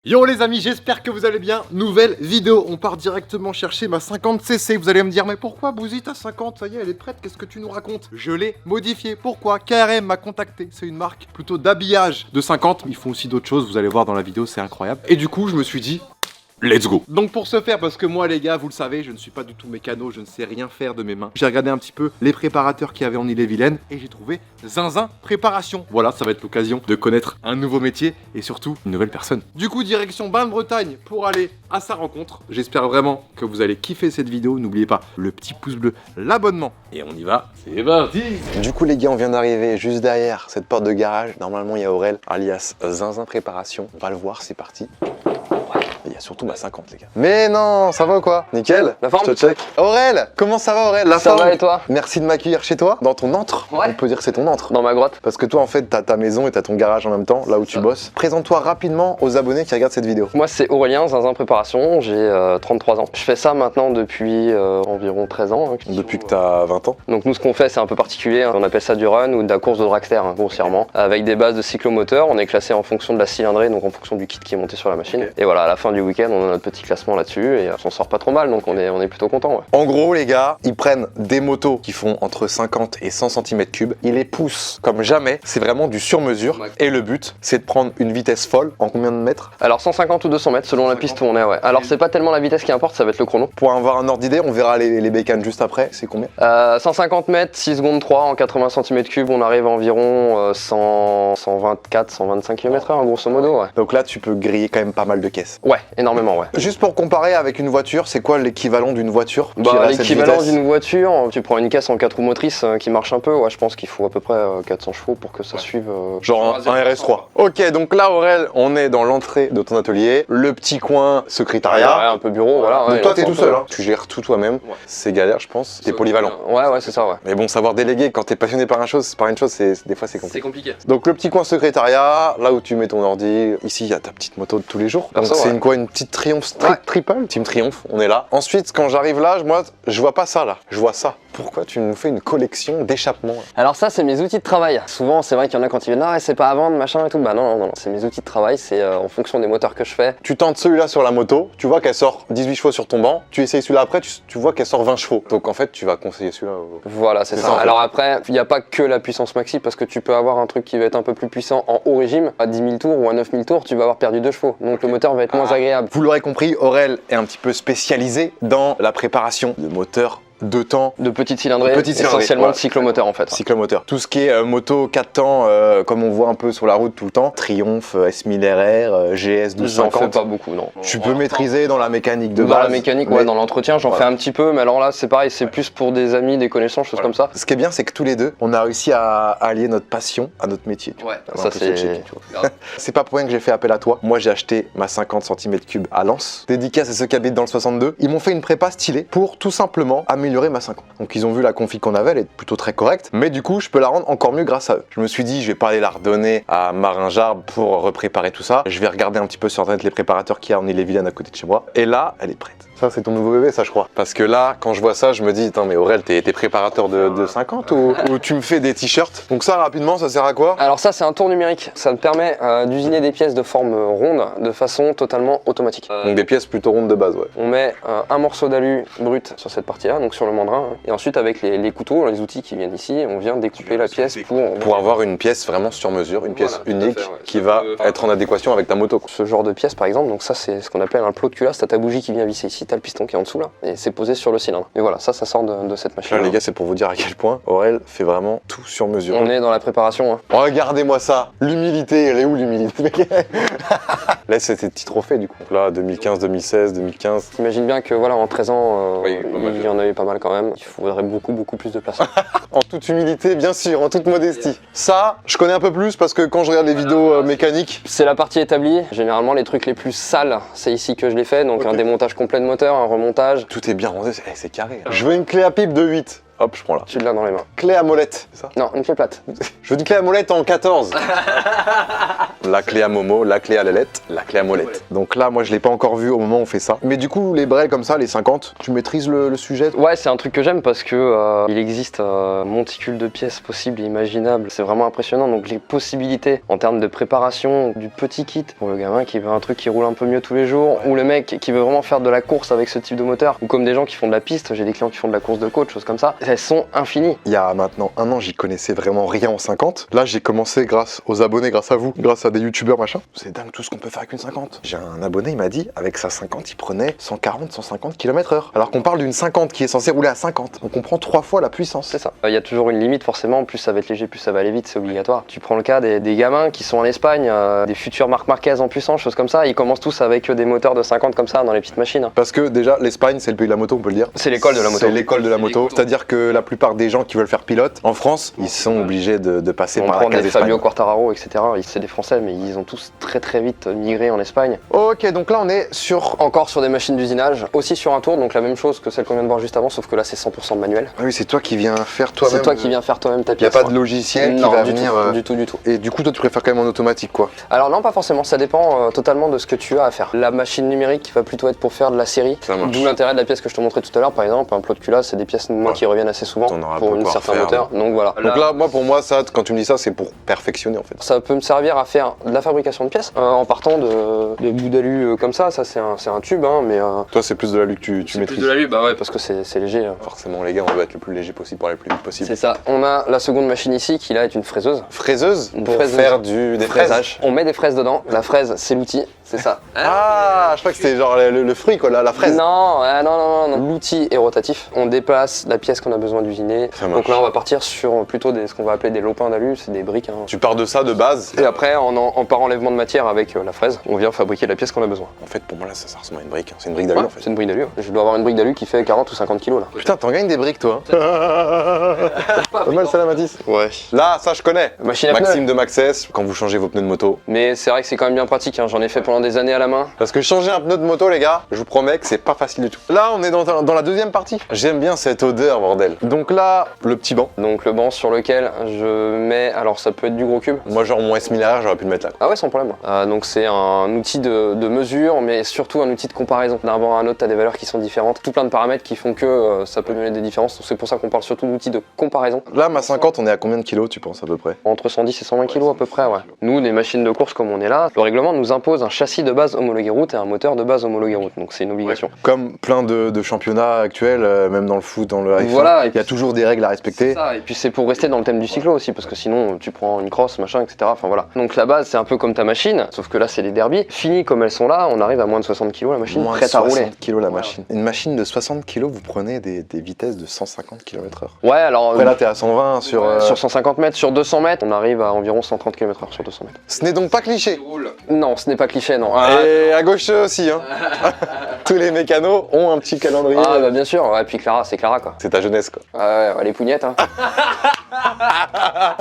Yo les amis, j'espère que vous allez bien. Nouvelle vidéo, on part directement chercher ma 50cc. Vous allez me dire, mais pourquoi Bouzy ta 50? Ça y est, elle est prête, qu'est-ce que tu nous racontes? Je l'ai modifiée, pourquoi? KRM m'a contacté, c'est une marque plutôt d'habillage de 50. Ils font aussi d'autres choses, vous allez voir dans la vidéo, c'est incroyable. Et du coup, je me suis dit... let's go. Donc pour ce faire, parce que moi les gars, vous le savez, je ne suis pas du tout mécano, je ne sais rien faire de mes mains. J'ai regardé un petit peu les préparateurs qu'il y avait en Ille-et-Vilaine et j'ai trouvé Zinzin Préparation. Voilà, ça va être l'occasion de connaître un nouveau métier et surtout une nouvelle personne. Du coup, direction Bain-de-Bretagne pour aller à sa rencontre. J'espère vraiment que vous allez kiffer cette vidéo. N'oubliez pas le petit pouce bleu, l'abonnement et on y va. C'est parti. Du coup les gars, on vient d'arriver juste derrière cette porte de garage. Normalement il y a Aurel, alias Zinzin Préparation. On va le voir, c'est parti. Il y a surtout ma 50 les gars. Mais non, ça va ou quoi? Nickel. La forme? Je te check. Aurel, comment ça va Aurel? La Ça forme? va et toi? Merci de m'accueillir chez toi, dans ton antre. Ouais. On peut dire que c'est ton antre. Dans ma grotte. Parce que toi en fait t'as ta maison et t'as ton garage en même temps, là où tu bosses. Présente-toi rapidement aux abonnés qui regardent cette vidéo. Moi c'est Aurélien, Zinzin Préparation, j'ai 33 ans. Je fais ça maintenant depuis environ 13 ans. Depuis que t'as 20 ans. Donc nous ce qu'on fait c'est un peu particulier, on appelle ça du run ou de la course de dragster grossièrement. Avec des bases de cyclomoteur, on est classé en fonction de la cylindrée, donc en fonction du kit qui est monté sur la machine. Okay. Et voilà, à la fin du week-end on a notre petit classement là-dessus et on s'en sort pas trop mal, donc on est plutôt content. Ouais. En gros les gars, ils prennent des motos qui font entre 50 et 100 cm3, ils les poussent comme jamais, c'est vraiment du sur-mesure. Ouais. Et le but c'est de prendre une vitesse folle en combien de mètres? Alors 150 ou 200 mètres selon la piste où on est, ouais. Alors c'est pas tellement la vitesse qui importe, ça va être le chrono. Pour avoir un ordre d'idée, on verra les bécanes juste après, c'est combien? 150 mètres, 6 secondes 3 en 80 cm3, on arrive à environ 124, 125 km/h grosso modo, ouais. Donc là tu peux griller quand même pas mal de caisses. Ouais, énormément, ouais. Juste pour comparer avec une voiture, c'est quoi l'équivalent d'une voiture? L'équivalent d'une voiture, tu prends une caisse en 4 roues motrices qui marche un peu, ouais, je pense qu'il faut à peu près 400 chevaux pour que ça suive. Genre un RS3. Ok, donc là Aurel, on est dans l'entrée de ton atelier, le petit coin secrétariat. Ouais, un peu bureau, voilà. Donc ouais, toi t'es tout seul, hein. Tu gères tout toi-même, ouais. C'est galère je pense, t'es polyvalent. Ouais, c'est ça, ouais. Mais bon, savoir déléguer quand t'es passionné par une chose, des fois c'est compliqué. C'est compliqué. Donc le petit coin secrétariat, là où tu mets ton ordi, ici il y a ta petite moto de tous les jours. Donc c'est une petite Triumph Triple, Team Triumph, on est là. Ensuite quand j'arrive là, moi je vois pas ça là, je vois ça. Pourquoi tu nous fais une collection d'échappements? Alors ça c'est mes outils de travail. Souvent c'est vrai qu'il y en a quand ils viennent, ah c'est pas à vendre machin et tout. Bah non, c'est mes outils de travail, c'est en fonction des moteurs que je fais. Tu tentes celui-là sur la moto, tu vois qu'elle sort 18 chevaux sur ton banc, tu essayes celui-là après, tu vois qu'elle sort 20 chevaux. Donc en fait tu vas conseiller celui-là. Voilà, c'est ça. Alors après, il n'y a pas que la puissance maxi parce que tu peux avoir un truc qui va être un peu plus puissant en haut régime, à 10 000 tours ou à 9 000 tours, tu vas avoir perdu 2 chevaux. Donc le moteur va être moins agréable. Vous l'aurez compris, Aurel est un petit peu spécialisé dans la préparation de moteurs de temps, de petites cylindrées, essentiellement de cyclomoteur en fait. Cyclomoteur. Tout ce qui est moto 4 temps, comme on voit un peu sur la route tout le temps, Triumph, S1000 RR, GS 1250. J'en fais pas beaucoup, non. Tu peux maîtriser dans la mécanique de base. Dans la mécanique, ouais, dans l'entretien, j'en fais un petit peu, mais alors là, c'est pareil, c'est plus pour des amis, des connaissances, choses comme ça. Ce qui est bien, c'est que tous les deux, on a réussi à allier notre passion à notre métier. Ouais, ça c'est... C'est pas pour rien que j'ai fait appel à toi. Moi, j'ai acheté ma 50 cm3 à Lens. Dédicace à ceux qui habitent dans le 62. Ils m'ont fait une prépa stylée pour tout simplement améliorer ma 50. Donc ils ont vu la config qu'on avait, elle est plutôt très correcte, mais du coup je peux la rendre encore mieux grâce à eux. Je me suis dit je vais pas aller la redonner à Marin Jarbe pour repréparer tout ça. Je vais regarder un petit peu sur internet les préparateurs qu'il y a en Ille-et-Vilaine à côté de chez moi. Et là, elle est prête. Ça c'est ton nouveau bébé ça je crois. Parce que là quand je vois ça je me dis attends mais Aurel t'es préparateur de 50 ou tu me fais des t-shirts. Donc ça rapidement ça sert à quoi? Alors ça c'est un tour numérique. Ça me permet d'usiner des pièces de forme ronde de façon totalement automatique. Donc des pièces plutôt rondes de base ouais. On met un morceau d'alu brut sur cette partie là, donc sur le mandrin. Et ensuite avec les couteaux, les outils qui viennent ici, on vient découper la pièce pour avoir une pièce vraiment sur mesure, une pièce unique qui va être en adéquation avec ta moto. Ce genre de pièce par exemple, donc ça c'est ce qu'on appelle un plot de culasse, t'as ta bougie qui vient visser ici, t'as le piston qui est en dessous là, et c'est posé sur le cylindre. Et voilà, ça sort de cette machine. Là les gars c'est pour vous dire à quel point Aurel fait vraiment tout sur mesure. On est dans la préparation. Hein. Regardez-moi ça, l'humilité, elle est où l'humilité? Là c'est tes petits trophées du coup. Là 2015, 2016, 2015. T'imagines bien que voilà en 13 ans, il y en a eu pas mal quand même. Il faudrait beaucoup plus de place. En toute humilité, bien sûr, en toute modestie. Ça, je connais un peu plus parce que quand je regarde les vidéos mécaniques... C'est la partie établie. Généralement, les trucs les plus sales, c'est ici que je les fais. Donc un démontage complet de moteur, un remontage. Tout est bien rangé, c'est carré. Je veux une clé à pipe de 8. Hop, je prends là. Tu l'as dans les mains. Clé à molette, c'est ça? Non, une clé plate. Je veux une clé à molette en 14. La clé à Momo, la clé à Lelette, la clé à molette. Donc là, moi, je l'ai pas encore vu au moment où on fait ça. Mais du coup, les brels comme ça, les 50, tu maîtrises le sujet? Ouais, c'est un truc que j'aime parce que il existe un monticule de pièces possibles et imaginables. C'est vraiment impressionnant. Donc les possibilités en termes de préparation du petit kit pour le gamin qui veut un truc qui roule un peu mieux tous les jours, ou le mec qui veut vraiment faire de la course avec ce type de moteur, ou comme des gens qui font de la piste, j'ai des clients qui font de la course de côte, choses comme ça, elles sont infinies. Il y a maintenant un an, j'y connaissais vraiment rien en 50. Là, j'ai commencé grâce aux abonnés, grâce à vous, grâce à des youtubeurs, machin. C'est dingue tout ce qu'on peut faire avec une 50. J'ai un abonné, il m'a dit, avec sa 50, il prenait 140, 150 km/h. Alors qu'on parle d'une 50 qui est censée rouler à 50. Donc on prend 3 fois la puissance. C'est ça. Il y a toujours une limite forcément, plus ça va être léger, plus ça va aller vite, c'est obligatoire. Tu prends le cas des gamins qui sont en Espagne, des futurs Marc Marquez en puissance, choses comme ça, ils commencent tous avec des moteurs de 50 comme ça dans les petites machines. Parce que déjà, l'Espagne, c'est le pays de la moto, on peut le dire. C'est l'école de la moto. C'est l'école de la moto. C'est-à-dire que la plupart des gens qui veulent faire pilote, en France, ils sont obligés de passer On par la prend case des Espagne. Fabio Quartararo, etc. C'est des Français, mais ils ont tous très vite migré en Espagne. Ok, donc là, on est sur... Encore sur des machines d'usinage, aussi sur un tour, donc la même chose que celle qu'on vient de voir juste avant, sauf que là c'est 100% de manuel. Ah oui, c'est toi qui viens faire toi-même. C'est toi qui viens faire toi-même ta Il n'y a pièce. pas de logiciel qui Non, va du venir... tout, du tout. Et du coup, toi, tu préfères quand même en automatique, quoi. Alors non, pas forcément, ça dépend totalement de ce que tu as à faire. La machine numérique va plutôt être pour faire de la série, Ça marche. d'où l'intérêt de la pièce que je te montrais tout à l'heure, par exemple, un plot de culasse, c'est des pièces moi, Ouais. qui reviennent assez souvent T'en auras pour peu un quoi certain refaire, moteur, donc voilà. Donc là, moi, pour moi, ça, quand tu me dis ça, c'est pour perfectionner, en fait. Ça peut me servir à faire de la fabrication de pièces en partant de bouts d'alu comme ça c'est un tube, hein, mais Toi, c'est plus de l'alu que tu c'est plus maîtrises. de l'alu, bah ouais, parce que c'est léger. Forcément, les gars, on veut être le plus léger possible pour aller le plus vite possible. C'est ça. On a la seconde machine ici qui là est une fraiseuse. Fraiseuse Une pour fraiseuse. faire des fraises. Fraisage. On met des fraises dedans. La fraise, c'est l'outil, c'est ça. Ah, je crois que c'était genre le fruit, quoi, la fraise. Non, non. L'outil est rotatif. On déplace la pièce qu'on a besoin d'usiner. Ça marche. Donc là, on va partir sur plutôt ce qu'on va appeler des lopins d'alu, c'est des briques. Hein. Tu pars de ça de base. Et après, par enlèvement de matière avec la fraise, on vient fabriquer la pièce qu'on a besoin. En fait, pour moi, là, ça ressemble à une brique. C'est une brique d'alu, Ouais, en fait. c'est une brique d'alu. Je dois avoir une brique d'alu qui fait 40 ou 50 kilos là. Putain, t'en gagnes des briques, toi. Pas mal, ça, la Matisse. Ouais. Là, ça, je connais. Machine à pneus. Maxime de Maxès, quand vous changez vos pneus de moto. Mais c'est vrai que c'est quand même bien pratique, hein. J'en ai fait pendant des années à la main. Parce que changer un pneu de moto, les gars, je vous promets que c'est pas facile du tout. Là, on est dans la deuxième partie. J'aime bien cette odeur, bordel. Donc là, le petit banc. Donc le banc sur lequel je mets, alors ça peut être du gros cube. Moi, genre mon S1000R, j'aurais pu le mettre là. Ah ouais, sans problème. Donc c'est un outil de mesure, mais surtout un outil de comparaison. D'un banc à un autre, tu as des valeurs qui sont différentes. Tout plein de paramètres qui font que ça peut donner des différences. Donc c'est pour ça qu'on parle surtout d'outils de comparaison. Là, ma 50, on est à combien de kilos, tu penses, à peu près? Entre 110 et 120 kg à peu près, ouais. Nous, des machines de course comme on est là, le règlement nous impose un châssis de base homologué route et un moteur de base homologué route. Donc c'est une obligation. Comme plein de championnats actuels, même dans le foot, dans le F1, Voilà, et il y a puis- toujours des règles à respecter. Ça, et puis c'est pour rester dans le thème du cyclo aussi, parce que sinon tu prends une crosse, machin, etc. Enfin voilà. Donc la base, c'est un peu comme ta machine, sauf que là c'est les derbies. Fini comme elles sont là, on arrive à moins de 60 kg la machine, Moins de prête à 60 rouler. kilos la machine. Une machine de 60 kilos, vous prenez des vitesses de 150 km/h. Ouais, alors Après là, t'es à 120 sur... sur 150 mètres, sur 200 mètres, on arrive à environ 130 km/h sur 200 mètres. Ce n'est donc pas cliché. Non, ce n'est pas cliché, non. Et à gauche aussi, hein. Tous les mécanos ont un petit calendrier. Ah bah bien sûr, ouais, puis Clara, c'est Clara quoi. C'est ta jeunesse, quoi. Ouais, les pougnettes, hein.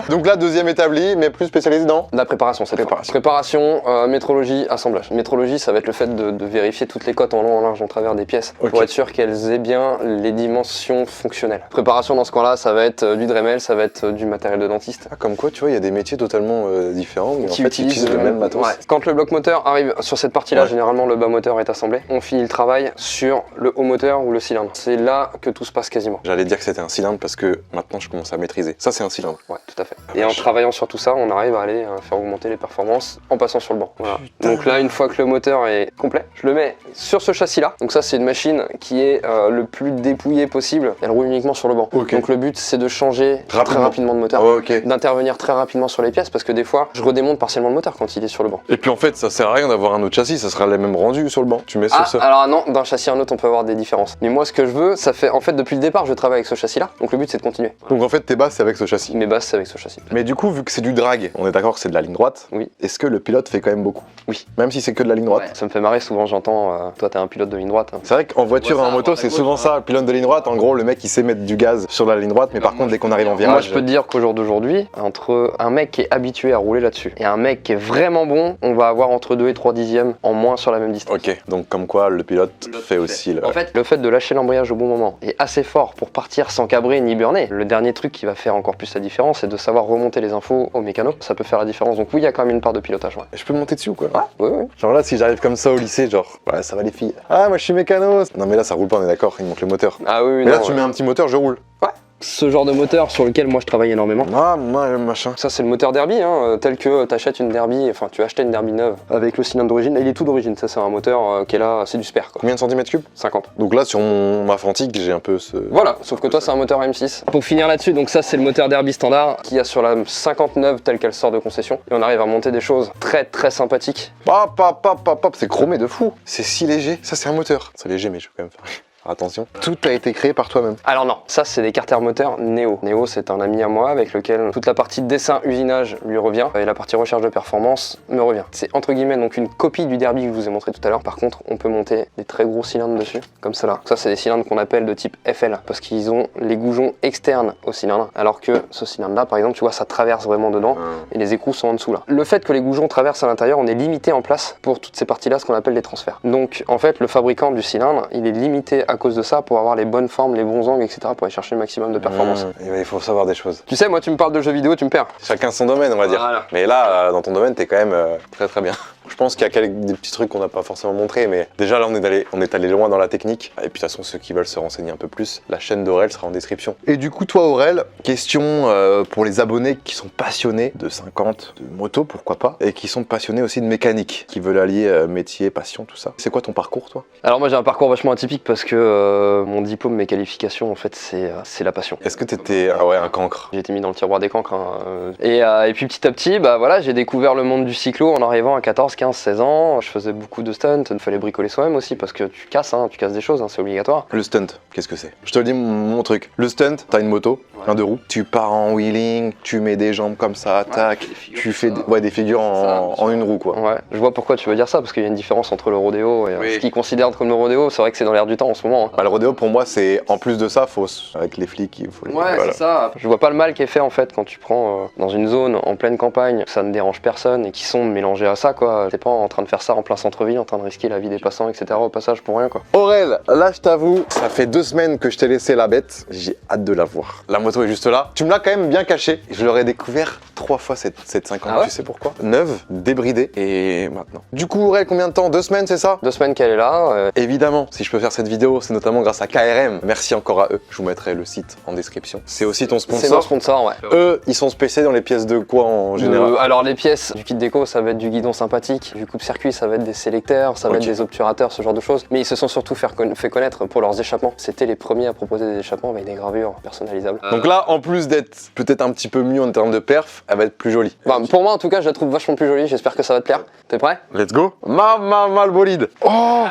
Donc là, deuxième établi, mais plus spécialisé dans... La préparation, cette Préparation. Préparation, métrologie, assemblage. Métrologie, ça va être le fait de vérifier toutes les cotes en long, en large, en travers des pièces Ok. pour être sûr qu'elles aient bien les dimensions fonctionnelles. Préparation, dans ce cas-là, ça va être du Dremel, ça va être du matériel de dentiste. Ah, comme quoi, tu vois, il y a des métiers totalement différents, mais en fait, ils utilisent le même matos. Ouais. Quand le bloc moteur arrive sur cette partie-là, Ouais. généralement le bas moteur est assemblé. On finit le travail sur le haut moteur ou le cylindre. C'est là que tout se passe quasiment. J'allais dire que c'était un cylindre parce que maintenant, je commence à maîtriser. Ça, c'est un cylindre. Ouais, tout à fait. Et en travaillant sur tout ça, on arrive à aller faire augmenter les performances en passant sur le banc. Voilà. Donc là, une fois que le moteur est complet, je le mets sur ce châssis-là. Donc ça, c'est une machine qui est le plus dépouillée possible. Elle roule uniquement sur le banc. Ok. Donc le but, c'est de changer très Rapidement. rapidement de moteur. Ok. D'intervenir très rapidement sur les pièces parce que des fois, je redémonte partiellement le moteur quand il est sur le banc. Et puis en fait, ça sert à rien d'avoir un autre châssis, ça sera les mêmes rendus sur le banc. Tu mets sur ça. Alors non, d'un châssis à un autre, on peut avoir des différences. Mais moi, ce que je veux, ça fait en fait depuis le départ, je travaille avec ce châssis-là. Donc le but, c'est de continuer. Donc en fait, tes bases, c'est avec ce châssis. Mes bases, c'est avec ce châssis. Mais du coup, vu que c'est du drag, on est d'accord que c'est de la ligne droite. Oui. Est-ce que le pilote fait quand même beaucoup? Oui. Même si c'est que de la ligne droite. Ça me fait marrer, souvent j'entends, toi t'es un pilote de ligne droite. Hein. C'est vrai qu'en voiture et On voit en ça, moto, à c'est gauche, souvent hein. ça, le pilote de ligne droite. En gros, le mec il sait mettre du gaz sur la ligne droite, mais par contre, dès qu'on arrive en Moi, virage. je peux te dire qu'au jour d'aujourd'hui, entre un mec qui est habitué à rouler là-dessus et un mec qui est vraiment bon, on va avoir entre 2 et 3 dixièmes en moins sur la même distance. Ok, donc comme quoi le pilote fait aussi le... En fait, le fait de lâcher l'embrayage au bon moment est assez fort pour partir sans cabrer ni burner. Le dernier truc qui va faire encore plus la différence, c'est de savoir remonter les infos au mécano. Ça peut faire la différence. Donc oui, il y a quand même une part de pilotage. Ouais. Je peux monter dessus ou quoi? Oui, oui. Genre là, si j'arrive comme ça au lycée, genre, ouais, ça va les filles. Ah, moi je suis mécano. Non mais là, ça roule pas, on est d'accord, il manque le moteur. Ah oui, Mais non, là, tu mets un petit moteur, je roule. Ce genre de moteur sur lequel moi je travaille énormément. Ah, moi, machin. Ça c'est le moteur Derby, hein, tel que t'achètes une Derby, enfin tu achetais une Derby neuve avec le cylindre d'origine, il est tout d'origine, ça c'est un moteur qui est là, c'est du spare quoi. Combien de centimètres cubes? 50. Donc là, sur ma Fantique, j'ai un peu ce... Voilà, sauf que toi c'est un moteur M6. Pour finir là-dessus, donc ça c'est le moteur Derby standard qui a sur la 59 telle qu'elle sort de concession. Et on arrive à monter des choses très très sympathiques. Hop, c'est chromé de fou. C'est si léger. Ça, c'est un moteur. C'est léger, mais je vais quand même faire... Attention, tout a été créé par toi-même. Alors non, ça c'est des carters moteurs Neo. Neo c'est un ami à moi avec lequel toute la partie dessin usinage lui revient et la partie recherche de performance me revient. C'est entre guillemets donc une copie du Derby que je vous ai montré tout à l'heure. Par contre on peut monter des très gros cylindres dessus, comme cela. Ça c'est des cylindres qu'on appelle de type FL parce qu'ils ont les goujons externes au cylindre, alors que ce cylindre là par exemple tu vois ça traverse vraiment dedans et les écrous sont en dessous là. Le fait que les goujons traversent à l'intérieur, on est limité en place pour toutes ces parties là, ce qu'on appelle les transferts. Donc en fait le fabricant du cylindre il est limité à cause de ça pour avoir les bonnes formes, les bons angles, etc. pour aller chercher le maximum de performance. Il faut savoir des choses. Tu sais, moi tu me parles de jeux vidéo, tu me perds. Chacun son domaine, on va dire. Voilà. Mais là, dans ton domaine, t'es quand même très très bien. Je pense qu'il y a des petits trucs qu'on n'a pas forcément montrés, mais déjà là on est allé loin dans la technique. Et puis de toute façon, ceux qui veulent se renseigner un peu plus, la chaîne d'Aurel sera en description. Et du coup, toi Aurel, question pour les abonnés qui sont passionnés de 50, de moto, pourquoi pas, et qui sont passionnés aussi de mécanique, qui veulent allier métier, passion, tout ça. C'est quoi ton parcours, toi? Alors moi j'ai un parcours vachement atypique parce que mon diplôme, mes qualifications, en fait c'est la passion. Est-ce que t'étais un cancre? J'ai été mis dans le tiroir des cancres. Hein. Et puis petit à petit, bah voilà, j'ai découvert le monde du cyclo en arrivant à 14, 15, 16 ans. Je faisais beaucoup de stunts, il fallait bricoler soi-même aussi parce que tu casses des choses, hein, c'est obligatoire. Le stunt, qu'est-ce que c'est? Je te le dis mon truc. Le stunt, t'as une moto, un deux roues, tu pars en wheeling, tu mets des jambes comme ça, tac, tu fais des figures en une roue quoi. Ouais, je vois pourquoi tu veux dire ça parce qu'il y a une différence entre le rodéo et ce qu'ils considèrent comme le rodéo, c'est vrai que c'est dans l'air du temps en ce moment. Hein. Bah, le rodéo pour moi c'est en plus de ça, avec les flics, il faut les... Ouais, voilà. c'est ça. Je vois pas le mal qui est fait en fait quand tu prends dans une zone en pleine campagne, ça ne dérange personne et qui sont mélangés à ça quoi. T'es pas en train de faire ça en plein centre-ville, en train de risquer la vie des passants, etc. au passage pour rien quoi. Aurel, là je t'avoue, ça fait 2 semaines que je t'ai laissé la bête, j'ai hâte de la voir. La moto est juste là. Tu me l'as quand même bien cachée. Je l'aurais découvert 3 fois cette 50, ah ouais, tu sais pourquoi? Neuve, débridée et maintenant. Du coup Aurel, combien de temps? 2 semaines c'est ça? 2 semaines qu'elle est là. Évidemment, si je peux faire cette vidéo, c'est notamment grâce à KRM. Merci encore à eux. Je vous mettrai le site en description. C'est aussi ton sponsor. C'est mon sponsor, ouais. Eux, ils sont spécialisés dans les pièces de quoi en général? Alors les pièces du kit déco, ça va être du guidon sympathique, du coupe-circuit, ça va être des sélecteurs, ça va être des obturateurs, ce genre de choses. Mais ils se sont surtout fait connaître pour leurs échappements. C'était les premiers à proposer des échappements avec des gravures personnalisables. Donc là, en plus d'être peut-être un petit peu mieux en termes de perf, elle va être plus jolie. Bah, pour moi, en tout cas, je la trouve vachement plus jolie. J'espère que ça va te plaire. T'es prêt? Let's go. Le bolide. Oh.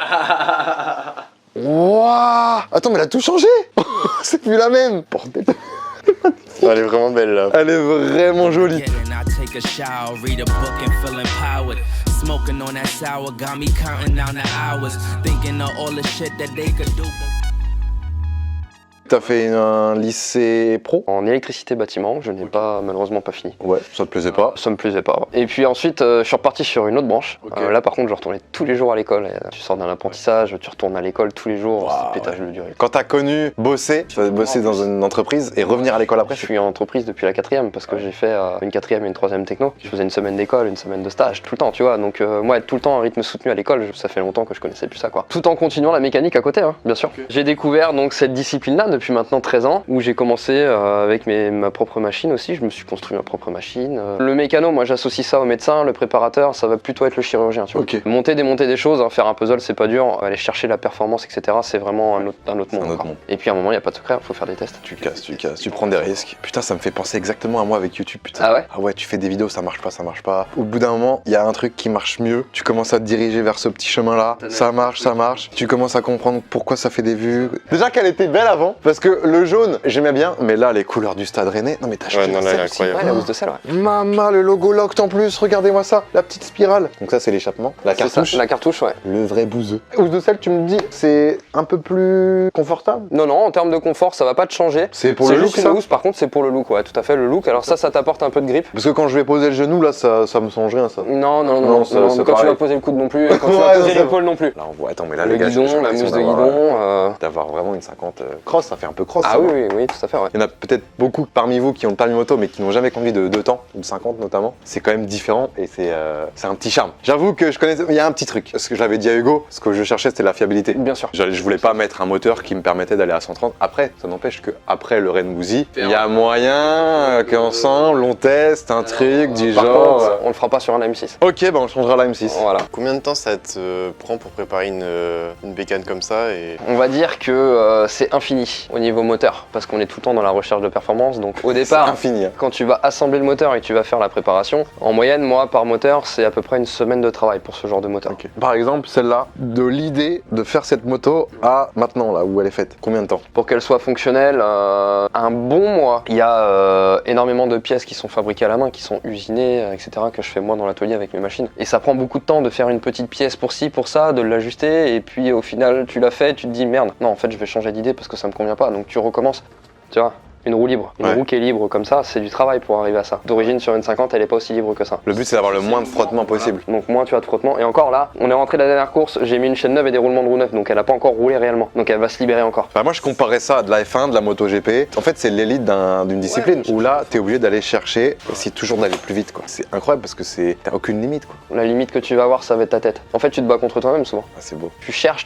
Wouah. Attends, mais elle a tout changé. C'est plus la même. Bordel. Elle est vraiment belle là. Elle est vraiment jolie. Smoking on that sour got me counting down the hours, thinking of all the shit that they could do. T'as fait un lycée pro? En électricité bâtiment, je n'ai pas malheureusement pas fini. Ouais, ça te plaisait pas? Ça me plaisait pas. Et puis ensuite, je suis reparti sur une autre branche. Okay. Là par contre, je retournais tous les jours à l'école. Tu sors d'un apprentissage, tu retournes à l'école tous les jours, wow, c'est pétage de durée. Quand t'as connu bosser, tu vas bosser dans une entreprise et revenir à l'école après? Je suis en entreprise depuis la 4e parce que j'ai fait une 4e et une 3e techno. Je faisais une semaine d'école, une semaine de stage, tout le temps, tu vois. Donc moi, être tout le temps en rythme soutenu à l'école, ça fait longtemps que je connaissais plus ça, quoi. Tout en continuant la mécanique à côté, hein, bien sûr. Okay. J'ai découvert donc cette discipline-là depuis maintenant 13 ans, où j'ai commencé avec ma propre machine aussi. Je me suis construit ma propre machine. Le mécano, moi, j'associe ça au médecin. Le préparateur, ça va plutôt être le chirurgien, tu vois. Okay. Monter, démonter des choses, hein, faire un puzzle, c'est pas dur. Aller chercher la performance, etc., c'est vraiment un autre monde. Et puis à un moment, il n'y a pas de secret, il faut faire des tests. Tu casses, tu prends des risques. Putain, ça me fait penser exactement à moi avec YouTube, putain. Ah ouais? Ah ouais, tu fais des vidéos, ça marche pas. Au bout d'un moment, il y a un truc qui marche mieux. Tu commences à te diriger vers ce petit chemin-là. Ça marche. Tu commences à comprendre pourquoi ça fait des vues. Déjà qu'elle était belle avant, Parce que le jaune, j'aimais bien, mais là, les couleurs du Stade Rennais, non mais t'as changé non, là, elle est celle-ci. incroyable. Ouais, la housse de sel, ouais. Maman, le logo Locked en plus, regardez-moi ça, la petite spirale. Donc ça, c'est l'échappement. La C'est ça, cartouche, la cartouche, ouais. le vrai bouseux. Housse de sel, tu me dis, c'est un peu plus confortable? Non, non, en termes de confort, ça va pas te changer. C'est pour le look, juste une ça? housse, par contre, c'est pour le look, ouais, tout à fait, le look. Alors ça t'apporte un peu de grip. Parce que quand je vais poser le genou, là, ça me change rien, ça. Non, non, Non, non, ça, non, c'est quand tu pareil. vas poser le coude non plus, et quand tu Ouais, vas non, poser c'est l'épaule non plus. Là, on voit, attends, mais là, Le les gars, guidon, j'ai la l'impression mousse de d'avoir, guidon. d'avoir vraiment une 50 cross, ça fait un peu cross. Ah ça, oui, non? oui, oui, tout à fait, ouais. Il y en a peut-être beaucoup parmi vous qui ont le permis moto mais qui n'ont jamais conduit de temps, ou de 50 notamment. C'est quand même différent et c'est un petit charme. J'avoue que je connais, il y a un petit truc. Ce que j'avais dit à Hugo, ce que je cherchais c'était la fiabilité. Bien sûr. Je voulais pas mettre un moteur qui me permettait d'aller à 130. Après, ça n'empêche que après le Rennes-Bouzy, il y a moyen qu'ensemble on teste un truc du Par genre. contre, on le fera pas sur un M6. Ok, bah on changera la M6. Voilà. Combien de temps ça te prend pour préparer une bécane comme ça et... On va dire que c'est infini au niveau moteur, parce qu'on est tout le temps dans la recherche de performance. Donc au C'est départ, infini. Hein. quand tu vas assembler le moteur et que tu vas faire la préparation, en moyenne, moi, par moteur, c'est à peu près une semaine de travail pour ce genre de moteur. Ok. Par exemple, celle-là, de l'idée de faire cette moto à maintenant, là où elle est faite. Combien de temps? Pour qu'elle soit fonctionnelle, un bon mois. Il y a énormément de pièces qui sont fabriquées à la main, qui sont usinées, etc., que je fais moi dans l'atelier avec mes machines. Et ça prend beaucoup de temps de faire une petite pièce pour ci, pour ça, de l'ajuster, et puis au final, tu l'as fait, tu te dis merde, non, en fait, je vais changer d'idée parce que ça me convient pas, donc tu recommences. Tu vois, une roue libre. Une Ouais. roue qui est libre comme ça, c'est du travail pour arriver à ça. D'origine, sur une 50, elle est pas aussi libre que ça. Le but c'est d'avoir le moins de frottement possible. Donc moins tu as de frottement. Et encore là, on est rentré de la dernière course, j'ai mis une chaîne neuve et des roulements de roue neuf, donc elle a pas encore roulé réellement. Donc elle va se libérer encore. Enfin, moi je comparais ça à de la F1, de la MotoGP. En fait c'est l'élite d'une discipline où là t'es obligé d'aller chercher, essayer toujours d'aller plus vite quoi. C'est incroyable parce que t'as aucune limite quoi. La limite que tu vas avoir, ça va être ta tête. En fait, tu te bats contre toi-même souvent. Ah, c'est beau. Tu cherches,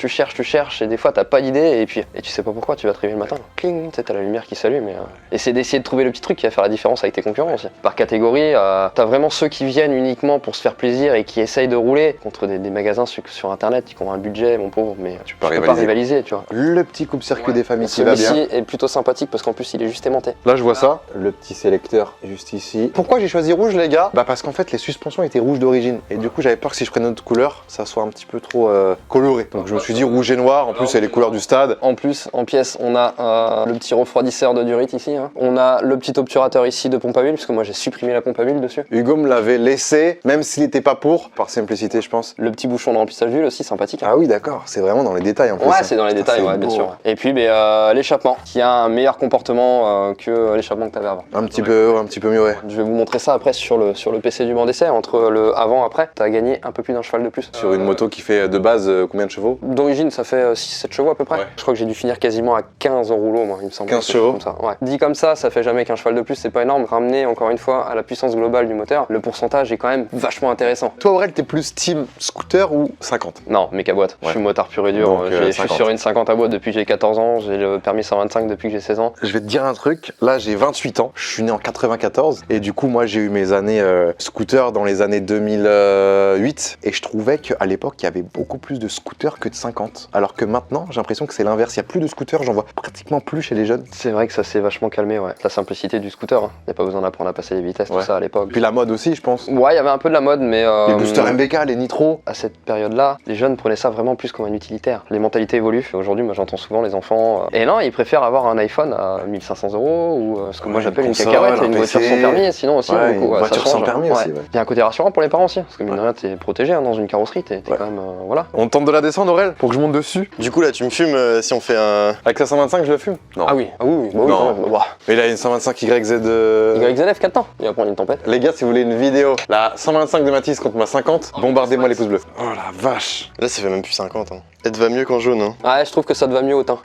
et des fois t'as pas d'idée, et tu sais pas pourquoi, tu vas te réveiller le matin. Cling, tu sais, t'as la lumière qui s'allume. Et c'est d'essayer de trouver le petit truc qui va faire la différence avec tes concurrents aussi. Par catégorie, t'as vraiment ceux qui viennent uniquement pour se faire plaisir et qui essayent de rouler contre des magasins sur internet qui ont un budget, mon pauvre, mais tu peux pas rivaliser, tu vois. Le petit coupe-circuit des familles qui va bien. Celui-ci est plutôt sympathique parce qu'en plus il est juste aimanté. Là je vois ça, le petit sélecteur juste ici. Pourquoi j'ai choisi rouge les gars? Bah parce qu'en fait les suspensions étaient rouges d'origine. Et du coup j'avais peur que si je prenais une autre couleur, ça soit un petit peu trop coloré. Donc je me suis dit rouge et noir, en plus c'est les couleurs du stade. En plus, en pièce, on a le petit refroidisseur de durite ici. Hein. On a le petit obturateur ici de pompe à huile, parce que moi j'ai supprimé la pompe à huile dessus. Hugo me l'avait laissé, même s'il n'était pas pour, par simplicité je pense. Le petit bouchon de remplissage d'huile aussi, sympathique. Hein. Ah oui d'accord, c'est vraiment dans les détails en plus. Ouais, hein. c'est dans les Putain, détails, c'est ouais, bien beau. sûr. Et puis l'échappement, qui a un meilleur comportement que l'échappement que tu avais avant. Un petit peu mieux ouais. Je vais vous montrer ça après sur le PC du banc d'essai. Entre le avant et après, tu as gagné un peu plus d'un cheval de plus. Sur une moto qui fait de base combien de chevaux? D'origine, ça fait 6-7 chevaux à peu près. Ouais. Je crois que j'ai dû finir quasiment à 15 en rouleau, moi, il me semble. 15 chevaux. Comme ça. Ouais. Dit comme ça fait jamais qu'un cheval de plus, c'est pas énorme. Ramener encore une fois à la puissance globale du moteur, le pourcentage est quand même vachement intéressant. Toi Aurel t'es plus team scooter ou 50? Non, méca boîte. Je Ouais. suis motard pur et dur. Donc, Je suis 50. sur une 50 à boîte depuis que j'ai 14 ans. J'ai le permis 125 depuis que j'ai 16 ans. Je vais te dire un truc, là j'ai 28 ans, je suis né en 94 et du coup moi j'ai eu mes années scooter dans les années 2008 et je trouvais qu'à l'époque il y avait beaucoup plus de scooters que de 50 alors que maintenant j'ai l'impression que c'est l'inverse, il y a plus de scooters, j'en vois pratiquement plus chez les jeunes. C'est vrai que ça s'est vachement calmé, ouais. La simplicité du scooter. Hein. Y a pas besoin d'apprendre à passer les vitesses, Ouais. tout ça à l'époque. Puis la mode aussi je pense. Ouais, il y avait un peu de la mode, mais. Les boosters MBK, les nitros. À cette période-là, les jeunes prenaient ça vraiment plus comme un utilitaire. Les mentalités évoluent. Aujourd'hui, moi j'entends souvent les enfants. Et non, ils préfèrent avoir un iPhone à 1500 € ou ce que moi Ouais, j'appelle une une console, cacahuète, un une voiture PC. sans permis. Sinon aussi, Ouais, beaucoup, une ça voiture sans change. permis aussi, ouais. Il y a un côté rassurant pour les parents aussi, parce que mine de rien, t'es protégé hein, dans une carrosserie, t'es Ouais. quand même. Voilà. On tente de la descendre Aurel pour que je monte dessus. Du coup là tu me fumes si on fait un... Avec la 125 je le fume? Non. Ah oui, bah oui, Non. quand même. Bah, Mais là il y a une 125 YZ YZF 4 temps, il va prendre une tempête. Les gars, si vous voulez une vidéo, la 125 de Matisse contre ma 50, bombardez-moi les pouces bleus. Oh la vache. Là ça fait même plus 50 hein. Elle te va mieux qu'en jaune hein. Ouais, je trouve que ça te va mieux au teint.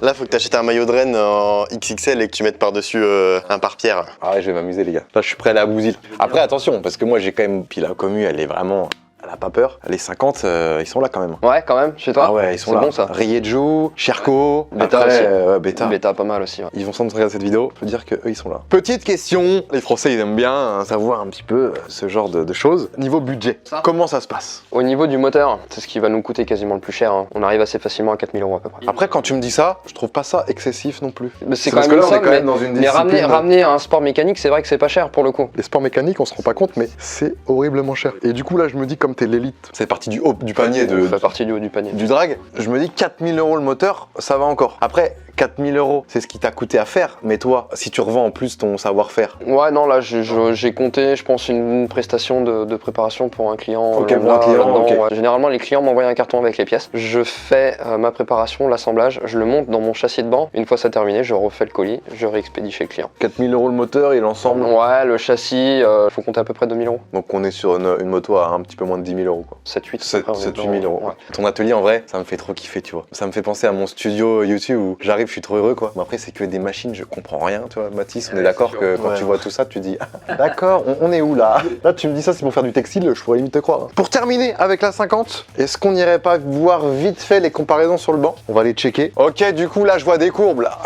Là faut que t'achètes un maillot de Rennes en XXL et que tu mettes par-dessus un pare-pierre. Ah ouais, je vais m'amuser les gars. Là, je suis prêt à aller à Bouzil. Après, attention, parce que moi, j'ai quand même... Puis la commu, elle est vraiment... Elle a pas peur. Les 50, ils sont là quand même. Ouais, quand même, chez toi. Ah ouais, ils sont C'est là. bon ça. Riejo, Cherko, Beta après, aussi. Beta. Beta pas mal aussi. Ouais. Ils vont sans doute regarder cette vidéo, je peux dire qu'eux ils sont là. Petite question, les Français ils aiment bien savoir un petit peu ce genre de choses. Niveau budget, comment ça se passe? Au niveau du moteur, c'est ce qui va nous coûter quasiment le plus cher. Hein. On arrive assez facilement à 4000 € à peu près. Après quand tu me dis ça, je trouve pas ça excessif non plus. Mais c'est quand parce même que là une on est somme, quand même mais- dans une Mais discipline. ramener un sport mécanique, c'est vrai que c'est pas cher pour le coup. Les sports mécaniques on se rend pas compte mais c'est horriblement cher. Et du coup là je me dis comme t'es l'élite, c'est parti du haut du panier Ça fait partie du haut du panier. du drag, je me dis 4000 € le moteur, ça va encore. Après, 4000 €, c'est ce qui t'a coûté à faire. Mais toi, si tu revends en plus ton savoir-faire. Ouais, non, là, j'ai compté, je pense, une prestation de préparation pour un client. Ok, pour un client, là-dedans, ok. ouais. Généralement, les clients m'envoient un carton avec les pièces. Je fais ma préparation, l'assemblage, je le monte dans mon châssis de banc. Une fois ça terminé, je refais le colis, je réexpédie chez le client. 4000 € le moteur et l'ensemble. Ouais, le châssis, faut compter à peu près 2000 €. Donc on est sur une moto à un petit peu moins de 10 000 € quoi. 7-8. 7-8 000 €. Ouais. Ton atelier en vrai, ça me fait trop kiffer, tu vois. Ça me fait penser à mon studio YouTube où j'arrive, je suis trop heureux quoi. Mais après, c'est que des machines, je comprends rien, tu vois. Mathis, on est d'accord que quand Ouais. tu vois tout ça, tu dis d'accord, on est où là? Là, tu me dis ça, c'est pour faire du textile, je pourrais limite te croire. Pour terminer avec la 50, est-ce qu'on n'irait pas voir vite fait les comparaisons sur le banc? On va les checker. Ok, du coup, là, je vois des courbes là.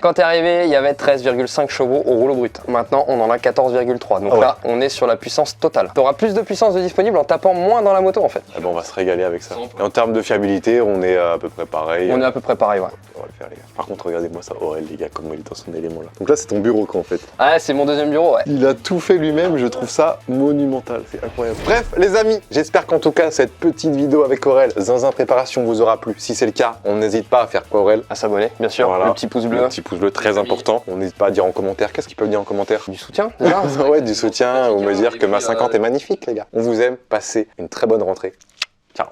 Quand t'es arrivé, il y avait 13,5 chevaux au rouleau brut. Maintenant, on en a 14,3. Donc Ah ouais. là, on est sur la puissance totale. T'auras plus de puissance de disponible en tapant moins dans la moto en fait. Ah ben, on va se régaler avec ça. Et en termes de fiabilité, on est à peu près pareil. On est à peu près pareil, ouais. On va le faire, les gars. Par contre, regardez-moi ça, Aurel, les gars, comment il est dans son élément là. Donc là, c'est ton bureau quoi en fait. Ah, c'est mon deuxième bureau, ouais. Il a tout fait lui-même, je trouve ça monumental, c'est incroyable. Bref, les amis, j'espère qu'en tout cas, cette petite vidéo avec Aurel, Zinzin Préparation, vous aura plu. Si c'est le cas, on n'hésite pas à faire quoi, Aurel? À s'abonner, bien sûr. Voilà. Le petit pouce bleu. Le petit pouce bleu, très important. On n'hésite pas à dire en commentaire. Qu'est-ce qu'ils peuvent dire en commentaire? Du soutien, déjà. Ouais, du soutien, ou me dire que ma 50 est magnifique, les gars. On vous aime, passez une très bonne rentrée. Ciao.